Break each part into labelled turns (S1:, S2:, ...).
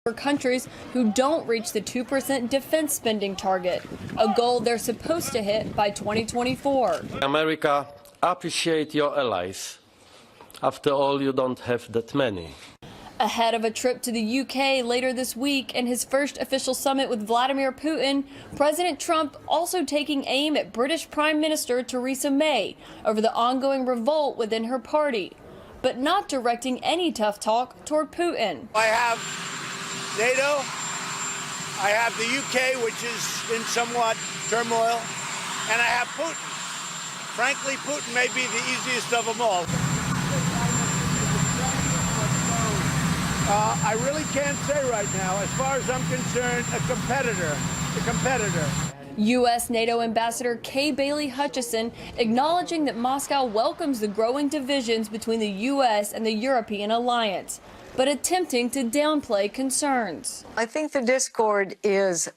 S1: for countries who don't reach the 2% defense spending target, a goal they're supposed to hit by 2024.
S2: America, appreciate your allies. After all, you don't have that many.
S1: Ahead of a trip to the UK later this week and his first official summit with Vladimir Putin, President Trump also taking aim at British Prime Minister Theresa May over the ongoing revolt within her party, but not directing any tough talk toward Putin.
S3: I have NATO, I have the UK, which is in somewhat turmoil, and I have Putin. Frankly, Putin may be the easiest of them all. I really can't say right now. As far as I'm concerned, a competitor.
S1: U.S. NATO Ambassador Kay Bailey Hutchison acknowledging that Moscow welcomes the growing divisions between the U.S. and the European alliance, but attempting to downplay concerns.
S4: I think the discord is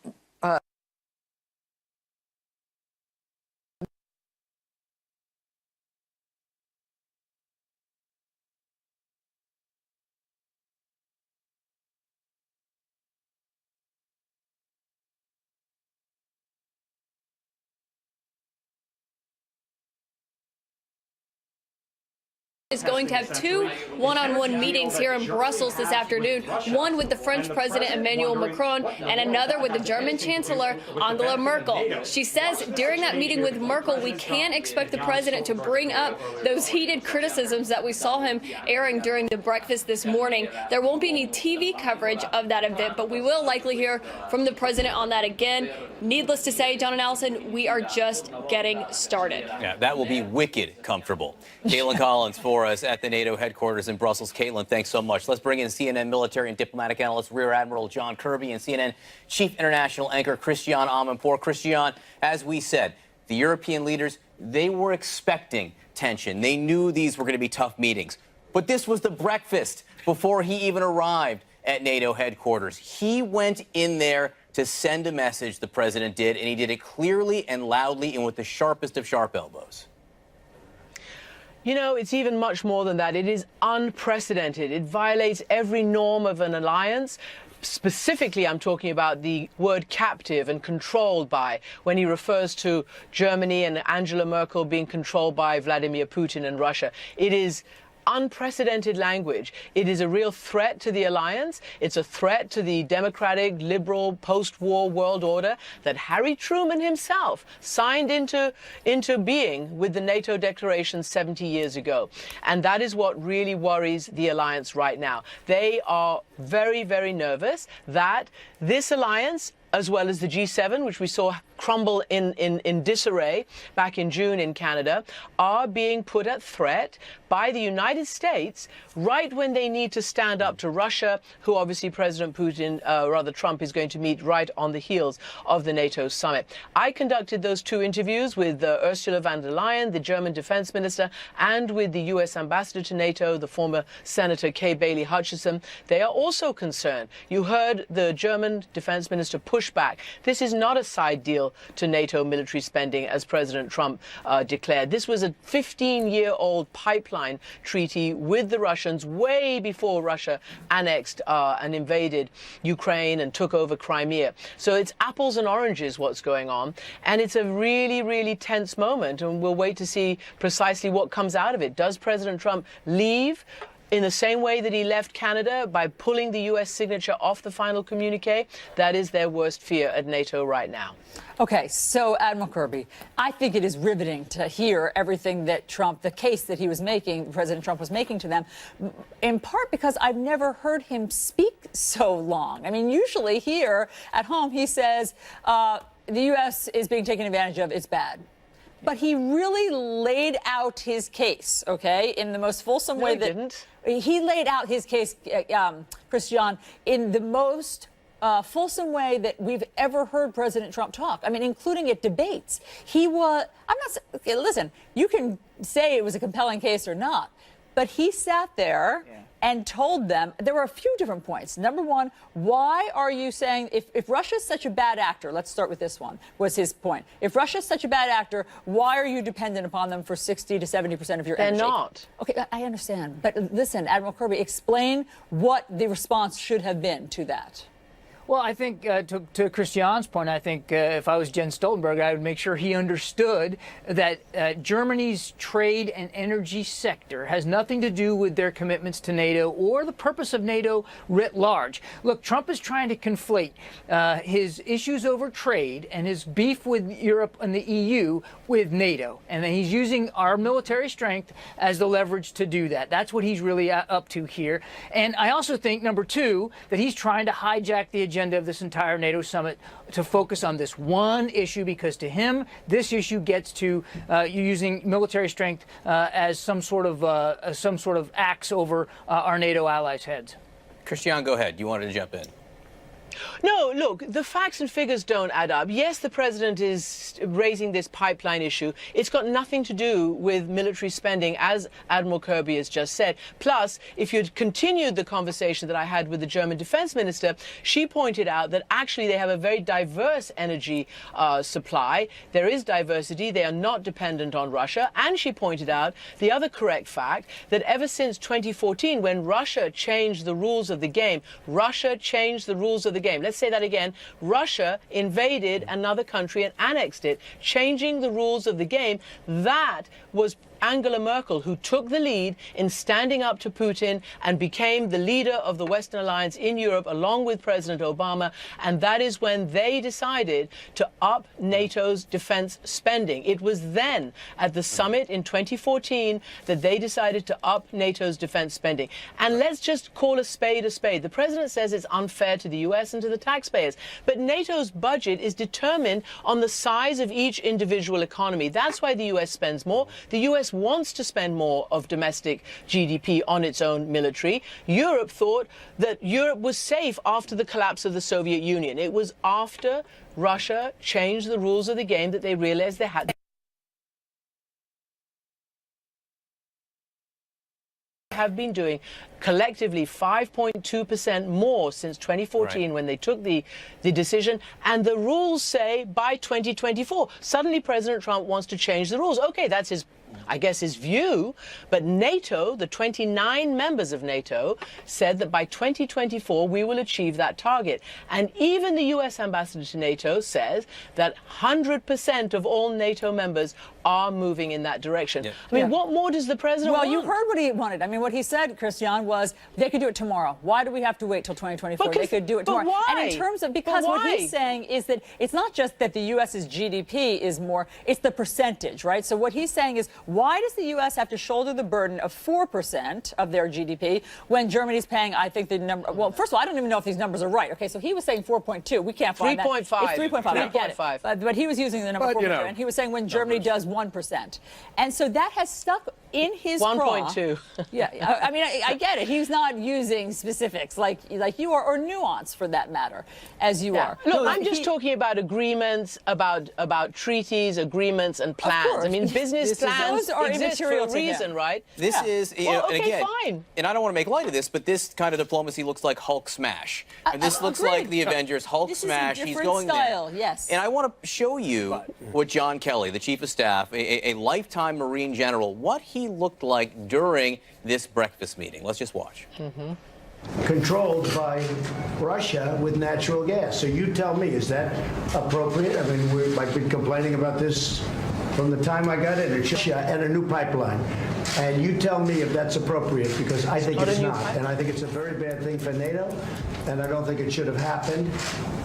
S1: is going to have two one-on-one meetings here in Brussels this afternoon, one with the French President Emmanuel Macron and another with the German Chancellor Angela Merkel. She says during that meeting with Merkel, we can expect the president to bring up those heated criticisms that we saw him airing during the breakfast this morning. There won't be any TV coverage of that event, but we will likely hear from the president on that again. Needless to say, John and Allison, we are just getting started.
S5: Yeah, that will be wicked comfortable. Caitlin Collins for us at the NATO headquarters in Brussels. Caitlin, thanks so much. Let's bring in CNN military and diplomatic analyst Rear Admiral John Kirby and CNN chief international anchor Christian Amanpour. Christian, as we said, the European leaders, they were expecting tension. They knew these were going to be tough meetings. But this was the breakfast before he even arrived at NATO headquarters. He went in there to send a message, the president did, and he did it clearly and loudly and with the sharpest of sharp elbows.
S6: You know, it's even much more than that. It is unprecedented. It violates every norm of an alliance. Specifically, I'm talking about the word captive and controlled by, when he refers to Germany and Angela Merkel being controlled by Vladimir Putin and Russia. It is unprecedented language. It is a real threat to the alliance. It's a threat to the democratic, liberal, post-war world order that Harry Truman himself signed into being with the NATO declaration 70 years ago. And that is what really worries the alliance right now. They are very, very nervous that this alliance, as well as the G7, which we saw crumble in disarray back in June in Canada, are being put at threat by the United States right when they need to stand up to Russia, who obviously President Trump is going to meet right on the heels of the NATO summit. I conducted those two interviews with Ursula von der Leyen, the German defense minister, and with the U.S. ambassador to NATO, the former Senator Kay Bailey Hutchison. They are also concerned. You heard the German defense minister push back. This is not a side deal to NATO military spending, as President Trump declared. This was a 15-year-old pipeline treaty with the Russians way before Russia annexed and invaded Ukraine and took over Crimea. So it's apples and oranges what's going on. And it's a really, really tense moment. And we'll wait to see precisely what comes out of it. Does President Trump leave in the same way that he left Canada by pulling the U.S. signature off the final communique? That is their worst fear at NATO right now.
S7: Okay, so Admiral Kirby, I think it is riveting to hear everything that the case that he was making, President Trump was making to them, in part because I've never heard him speak so long. I mean, usually here at home he says the U.S. is being taken advantage of, it's bad. But he really laid out his case, okay, in the most fulsome way that...
S6: didn't.
S7: He laid out his case, Christian, in the most fulsome way that we've ever heard President Trump talk. I mean, including at debates. Listen, you can say it was a compelling case or not, but he sat there and told them there were a few different points. Number one, why are you saying if Russia's such a bad actor, let's start with this one, was his point. If Russia's such a bad actor, why are you dependent upon them for 60 to 70% of your energy?
S6: They're not.
S7: Okay, I understand. But listen, Admiral Kirby, explain what the response should have been to that.
S8: Well, I think to Christian's point, I think if I was Jens Stoltenberg, I would make sure he understood that Germany's trade and energy sector has nothing to do with their commitments to NATO or the purpose of NATO writ large. Look, Trump is trying to conflate his issues over trade and his beef with Europe and the EU with NATO. And then he's using our military strength as the leverage to do that. That's what he's really up to here. And I also think, number two, that he's trying to hijack the agenda of this entire NATO summit to focus on this one issue, because to him, this issue gets to using military strength as some sort of axe over our NATO allies' heads.
S5: Christian, go ahead. You wanted to jump in.
S6: No, look, the facts and figures don't add up. Yes, the president is raising this pipeline issue. It's got nothing to do with military spending, as Admiral Kirby has just said. Plus, if you'd continued the conversation that I had with the German defense minister, she pointed out that actually they have a very diverse energy supply. There is diversity. They are not dependent on Russia. And she pointed out the other correct fact that ever since 2014, when Russia changed the rules of the game, Let's say that again. Russia invaded another country and annexed it, changing the rules of the game. That was Angela Merkel, who took the lead in standing up to Putin and became the leader of the Western alliance in Europe, along with President Obama. And that is when they decided to up NATO's defense spending. It was then at the summit in 2014 that they decided to up NATO's defense spending. And let's just call a spade a spade. The president says it's unfair to the U.S. and to the taxpayers. But NATO's budget is determined on the size of each individual economy. That's why the U.S. spends more. The U.S. wants to spend more of domestic GDP on its own military. Europe thought that Europe was safe after the collapse of the Soviet Union. It was after Russia changed the rules of the game that they realized they had have been doing collectively 5.2% more since 2014, right, when they took the decision. And the rules say by 2024. Suddenly President Trump wants to change the rules. Okay, that's his, I guess, his view. But NATO, the 29 members of NATO, said that by 2024 we will achieve that target. And even the U.S. ambassador to NATO says that 100% of all NATO members are moving in that direction. Yeah. I mean, what more does the president want?
S7: Well, you heard what he wanted. I mean, what he said, Christian, was they could do it tomorrow. Why do we have to wait till 2024? They could do it tomorrow.
S6: Why?
S7: And in terms of, because what he's saying is that it's not just that the U.S.'s GDP is more, it's the percentage, right? So what he's saying is, why does the U.S. have to shoulder the burden of 4% of their GDP when Germany's paying, I think the number, well, first of all, I don't even know if these numbers are right. Okay, so he was saying 4.2. We can't find
S6: 3.5.
S7: that. It's 3.5. I get it.
S6: 3.5.
S7: But he was using the number 4%. And he was saying when Germany does 1%. And so that has stuck in his
S6: 1.2.
S7: Yeah, I mean, I get it. He's not using specifics like you are, or nuance for that matter, as you are.
S6: Look, I'm just talking about agreements, about treaties, agreements, and plans. I mean, business plans exist for a reason, right?
S5: This is, you know,
S6: okay,
S5: and again,
S6: fine.
S5: And I don't want to make light of this, but this kind of diplomacy looks like Hulk smash. And this looks like the Avengers Hulk smash.
S7: This is a
S5: He's
S7: different
S5: going
S7: style,
S5: there.
S7: yes.
S5: And I want to show you what John Kelly, the chief of staff, a lifetime Marine general, what he looked like during this breakfast meeting. Let's just watch.
S9: Controlled by Russia with natural gas. So you tell me, is that appropriate? I mean, I've been complaining about this from the time I got in, and a new pipeline. And you tell me if that's appropriate, because I think it's not. And I think it's a very bad thing for NATO, and I don't think it should have happened.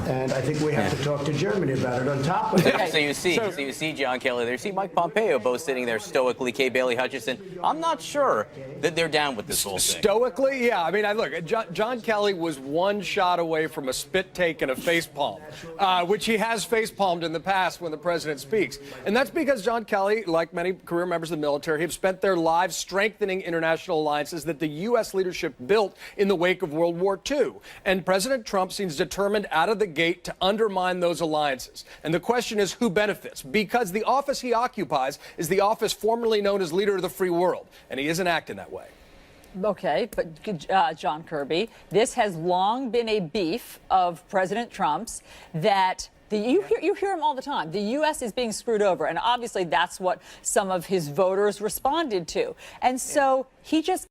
S9: And I think we have to talk to Germany about it on top of it.
S5: So you see John Kelly there. You see Mike Pompeo both sitting there stoically, Kay Bailey Hutchison. I'm not sure that they're down with this whole thing.
S10: Stoically? Yeah. I mean, look, John Kelly was one shot away from a spit take and a facepalm, which he has facepalmed in the past when the president speaks. And that's because John Kelly, like many career members of the military, have spent their lives strengthening international alliances that the U.S. leadership built in the wake of World War II. And President Trump seems determined out of the gate to undermine those alliances. And the question is, who benefits? Because the office he occupies is the office formerly known as leader of the free world, and he isn't acting that way.
S7: Okay, but John Kirby, this has long been a beef of President Trump's that you hear him all the time. The U.S. is being screwed over, and obviously that's what some of his voters responded to. And so he just